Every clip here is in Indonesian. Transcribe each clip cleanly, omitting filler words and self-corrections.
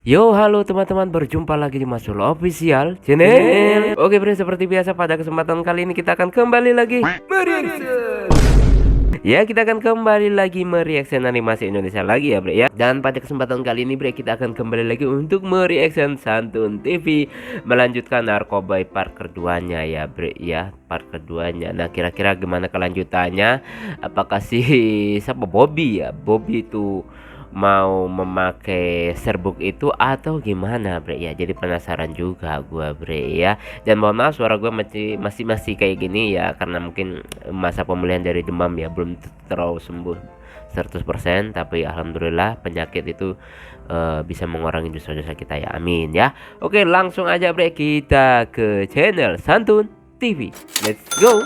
Yo, halo teman-teman, berjumpa lagi di Masul Official Channel. Oke, bre, seperti biasa pada kesempatan kali ini kita akan kembali lagi mereaction. Ya, kita akan kembali lagi mereaction animasi Indonesia lagi ya, bre ya. Dan pada kesempatan kali ini, bre, kita akan kembali lagi untuk mereaction Santun TV melanjutkan Narkoboy part keduanya ya, bre ya, part keduanya. Nah, kira-kira gimana kelanjutannya? Apakah si siapa Bobby ya? Bobby itu mau memakai serbuk itu atau gimana, bre ya. Jadi penasaran juga gua, bre ya. Dan mohon maaf suara gua masih kayak gini ya, karena mungkin masa pemulihan dari demam ya, belum terlalu sembuh 100%, tapi alhamdulillah penyakit itu bisa mengurangi dosa-dosa kita ya, amin ya. Oke, langsung aja, bre, kita ke channel Santun TV. Let's go.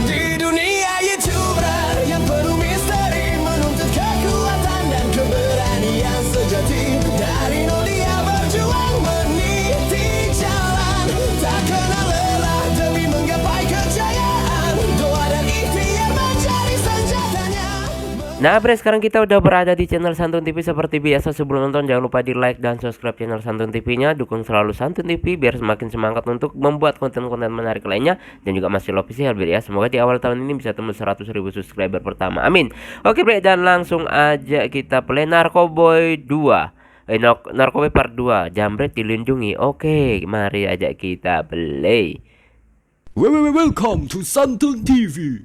Di dunia YouTuber yang penuh misteri, menuntut kekuatan dan keberanian sejati. Dari nol dia berjuang meniti jalan, tak kenal lelah demi menggapai kejayaan. Doa dan ikhtiar menjadi senjatanya. Nah, bre, sekarang kita udah berada di channel Santun TV. Seperti biasa, sebelum nonton jangan lupa di like dan subscribe channel Santun TV-nya. Dukung selalu Santun TV biar semakin semangat untuk membuat konten-konten menarik lainnya. Dan juga masih official, bre ya. Semoga di awal tahun ini bisa tembus 100.000 subscriber pertama, amin. Oke, bre, dan langsung aja kita play Narkoboy 2. Narkoboy part 2, Jambret dilindungi. Oke, mari aja kita play. Welcome to Santun TV.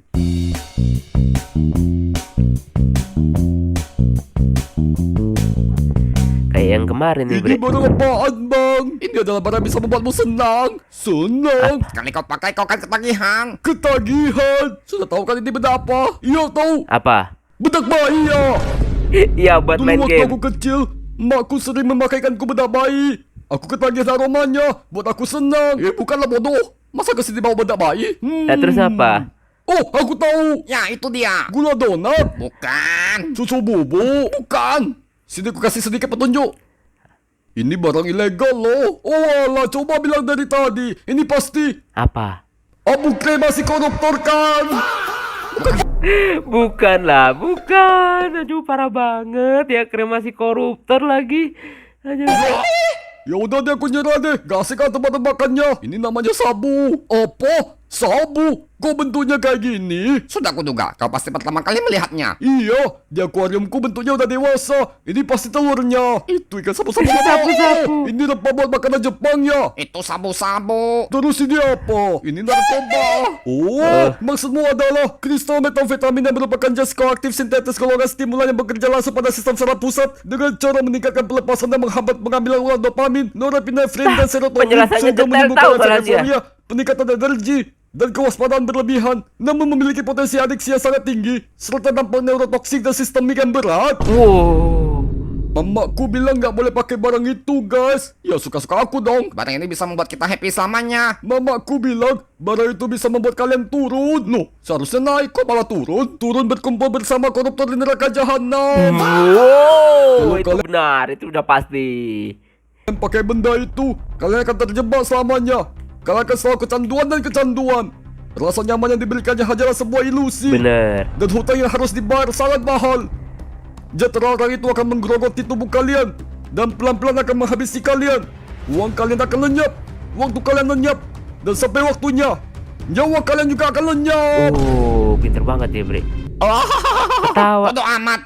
Kayak yang kemarin nih, bre. Ini barang apaan, Bang? Ini adalah barang bisa membuatmu senang. Senang. Sekali kau pakai kau kan ketagihan. Ketagihan. Sudah tahu kan ini benda apa? Iya tahu. Apa? Bedak bayi ya. Iya, buat Dulu main waktu game. aku kecil, makku sering memakaikanku bedak bayi. Aku ketagihan aromanya, buat aku senang. Bukanlah bodoh. Masa kesini bawa bedak bayi? Nah, terus apa? Oh, aku tahu. Ya itu dia. Gula donat. Bukan. Susu bubuk. Bukan. Sini aku kasih sedikit petunjuk. Ini barang ilegal loh. Oh alah, coba bilang dari tadi. Ini pasti Apa? Abu kremasi koruptor kan? Bukan lah, bukan. Aduh, parah banget ya, kremasi koruptor lagi. Aduh. Ya udah deh, aku nyerah deh. Gak asik kan tebak-tebakannya. Ini namanya sabu. Apa? Sabu? Kok bentuknya kayak gini? Sudah kuduga. Kau pasti pertama kali melihatnya. Iya, di akuariumku bentuknya udah dewasa. Ini pasti telurnya. Itu ikan sabu-sabu. Sabu-sabu. Ini rempah buat makanan Jepang ya. Itu sabu-sabu. Terus ini apa? Ini narkoba. Oh, maksudmu adalah kristal metamfetamin yang merupakan zat psikoaktif sintetis golongan stimulan yang bekerja langsung pada sistem saraf pusat dengan cara meningkatkan pelepasan dan menghambat pengambilan ulang dopamin, norepinefrin dan serotonin Penjelasannya sehingga detail menimbulkan tahu efek kalau dia. euforia, peningkatan energi dan kewaspadaan berlebihan, namun memiliki potensi adiksi yang sangat tinggi serta dampak neurotoksik dan sistemik yang berat. Wow. Mamaku bilang nggak boleh pakai barang itu, guys. Ya suka-suka aku dong. Barang ini bisa membuat kita happy selamanya. Mamaku bilang barang itu bisa membuat kalian turun. Loh, seharusnya naik kok malah turun. Turun berkumpul bersama koruptor di neraka jahanam. Wow, itu benar, itu udah pasti. Kalian pakai benda itu, kalian akan terjebak selamanya. Kalian akan selalu kecanduan dan kecanduan. Rasa nyaman yang diberikannya hanyalah sebuah ilusi. Bener. Dan hutang yang harus dibayar sangat mahal. Zat terlarang itu akan menggerogoti tubuh kalian dan pelan-pelan akan menghabisi kalian. Uang kalian akan lenyap, waktu kalian lenyap, dan sampai waktunya nyawa kalian juga akan lenyap. Oh, pinter banget ya, bre. Ketawa. Bodoh amat.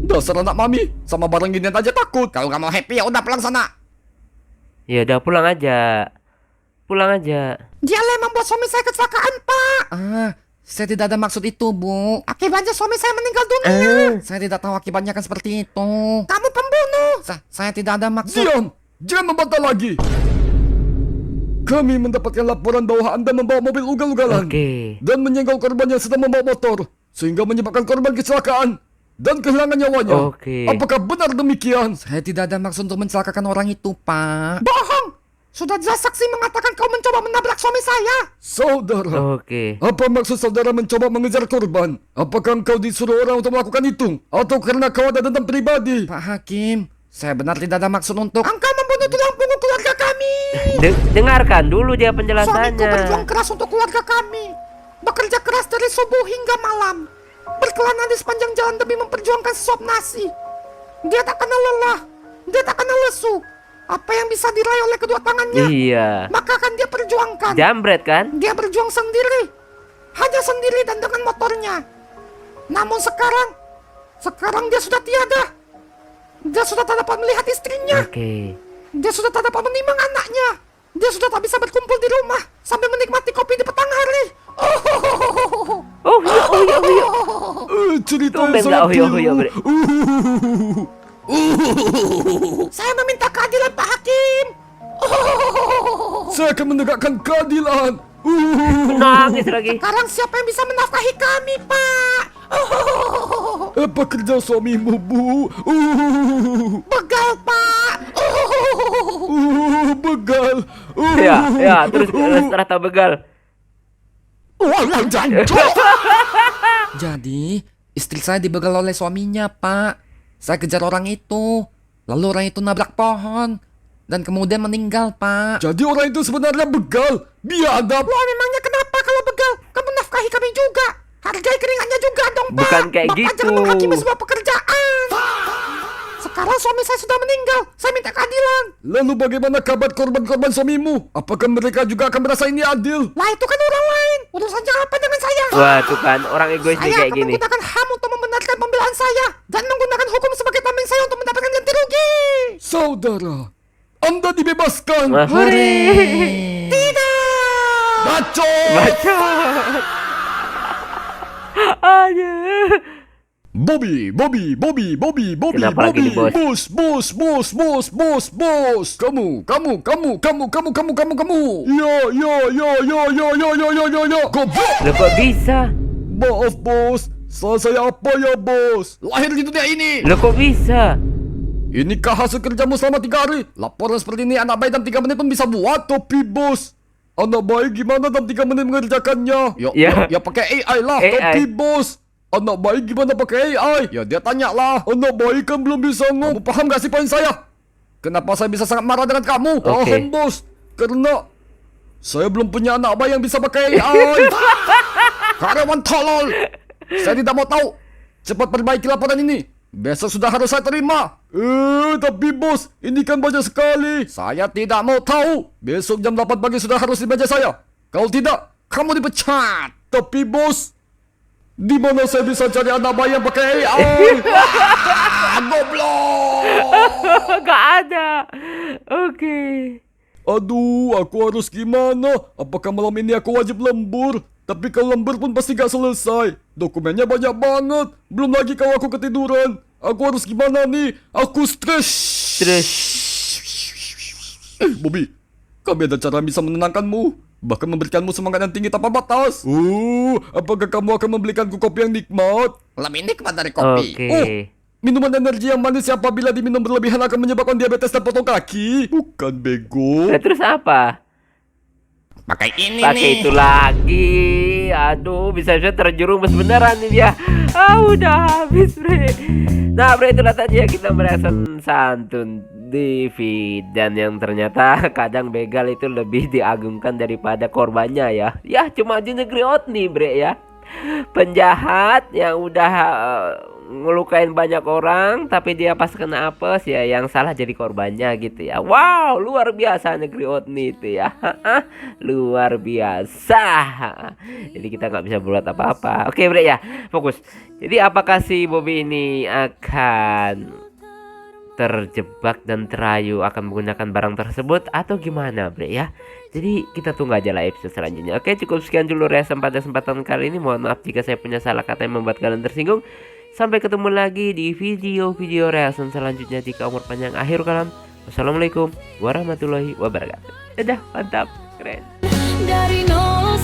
Dasar anak mami, sama barang ginian aja takut. Kalau nggak mau happy ya udah pulang sana. Ya udah, pulang aja. Pulang aja. Dialah yang membuat suami saya kecelakaan, Pak. Saya tidak ada maksud itu, Bu. Akibatnya suami saya meninggal dunia. Saya tidak tahu akibatnya akan seperti itu. Kamu pembunuh. Saya tidak ada maksud. Diam, jangan membantah lagi. Kami mendapatkan laporan bahwa Anda membawa mobil ugal-ugalan Oke. dan menyenggol korban yang sedang membawa motor, sehingga menyebabkan korban kecelakaan dan kehilangan nyawanya. Oke. Apakah benar demikian? Saya tidak ada maksud untuk mencelakakan orang itu, Pak. Bohong! Sudah jelas saksi mengatakan kau mencoba menabrak suami saya. Saudara, Oke. apa maksud saudara mencoba mengejar korban? Apakah engkau disuruh orang untuk melakukan itu? Atau karena kau ada dendam pribadi? Pak Hakim, saya benar tidak ada maksud untuk... Engkau membunuh tulang punggung keluarga kami. Dengarkan dulu dia Suamiku penjelasannya. berjuang keras untuk keluarga kami. Bekerja keras dari subuh hingga malam. Berkelana di sepanjang jalan demi memperjuangkan sesuap nasi. Dia tak kenal lelah, dia tak kenal lesu. Apa yang bisa diraih oleh kedua tangannya, Iya. maka akan dia perjuangkan. Jambret kan? Dia berjuang sendiri, hanya sendiri dan dengan motornya. Namun sekarang dia sudah tiada. Dia sudah tak dapat melihat istrinya. Oke. Dia sudah tak dapat menimang anaknya. Dia sudah tak bisa berkumpul di rumah sambil menikmati kopi di petang hari. Oh iya. Cerita Tumben yang nggak sangat oh iya, pilu. Bre. Saya meminta keadilan Pak Hakim. Saya akan menegakkan keadilan. Nangis lagi. Sekarang siapa yang bisa menafkahi kami, Pak? Apa kerja suamimu, Bu? Begal, Pak. Begal. Ya, terus ternyata begal. Walang janjo. Jadi, istri saya dibegal oleh suaminya, Pak. Saya kejar orang itu. Lalu orang itu nabrak pohon. Dan kemudian meninggal, Pak. Jadi orang itu sebenarnya begal. Biadab. Wah, memangnya kenapa kalau begal? Kamu nafkahi kami juga. Hargai keringatnya juga dong, Pak. Bukan kayak Bapak gitu. jangan menghakimi sebuah pekerjaan. Sekarang suami saya sudah meninggal. Saya minta keadilan. Lalu bagaimana kabar korban-korban suamimu? Apakah mereka juga akan merasa ini adil? Lah, itu kan orang lain. Urusannya apa dengan saya? Wah, tuh kan orang egois nih Saya kayak akan gini. menggunakan HAM untuk membenarkan pembelaan saya. Dan menggunakan hukum sebagai tameng saya untuk mendapatkan ganti rugi. Saudara, Anda dibebaskan. Wah, hore. Tidak. Bacot. Baca. Aja. Bobby. Kenapa lagi di bos? Bos. Kamu. Ya. Goblok. Loh kok bisa? Maaf, bos. Salah saya apa ya, bos? Lahir di dunia ini. Loh kok bisa? Inikah hasil kerjamu selama 3 hari? Laporan seperti ini anak bayi dalam 3 menit pun bisa buat. Tapi, bos, anak bayi gimana dalam 3 menit mengerjakannya? Ya pakai AI lah. AI. Tapi, bos, anak bayi gimana pakai AI? Ya dia tanya lah. Anak bayi kan belum bisa ngomong. Kamu paham gak sih poin saya? Kenapa saya bisa sangat marah dengan kamu? Oke. Paham, bos. Karena saya belum punya anak bayi yang bisa pakai AI. Karyawan tolol. Saya tidak mau tahu. Cepat perbaiki laporan ini. Besok sudah harus saya terima. Tapi bos, ini kan banyak sekali. Saya tidak mau tahu. Besok jam 8 pagi sudah harus di meja saya. Kalau tidak, kamu dipecat. Tapi bos, di mana saya bisa cari anak bayi yang pakai AI? Goblok. Gak ada. Oke. Aduh, aku harus gimana? Apakah malam ini aku wajib lembur? Tapi kalau lembur pun pasti gak selesai. Dokumennya banyak banget. Belum lagi kalau aku ketiduran. Aku harus gimana nih? Aku stres. Bobby, kami ada cara bisa menenangkanmu. Bahkan memberikanmu semangat yang tinggi tanpa batas. Apakah kamu akan membelikanku kopi yang nikmat? Lebih nikmat dari Oke. Minuman energi yang manis yang apabila diminum berlebihan akan menyebabkan diabetes dan potong kaki. Bukan, bego. Nah, terus apa? Pakai ini Pakai itu lagi. Aduh, bisa-bisa terjerumus beneran nih dia. Udah habis, Bre. Nah, Bre, itulah tadi ya kita mereaction santun dan yang ternyata kadang begal itu lebih diagungkan daripada korbannya ya. Ya, cuma di negeri Otni, Bre ya. Penjahat yang udah ngelukain banyak orang, tapi dia pas kena apes ya yang salah jadi korbannya gitu ya. Wow, luar biasa negeri Otni itu ya. Luar biasa. Jadi kita nggak bisa buat apa-apa. Oke, Bre ya, fokus. Jadi apakah si Bobby ini akan terjebak dan terayu akan menggunakan barang tersebut atau gimana, Bre ya? Jadi kita tunggu aja lah episode selanjutnya. Oke, cukup sekian dulu reaction pada kesempatan kali ini. Mohon maaf jika saya punya salah kata yang membuat kalian tersinggung. Sampai ketemu lagi di video-video reaction selanjutnya. Jika umur panjang akhir kalam. Wassalamualaikum warahmatullahi wabarakatuh. Dadah, mantap, keren. Dari nol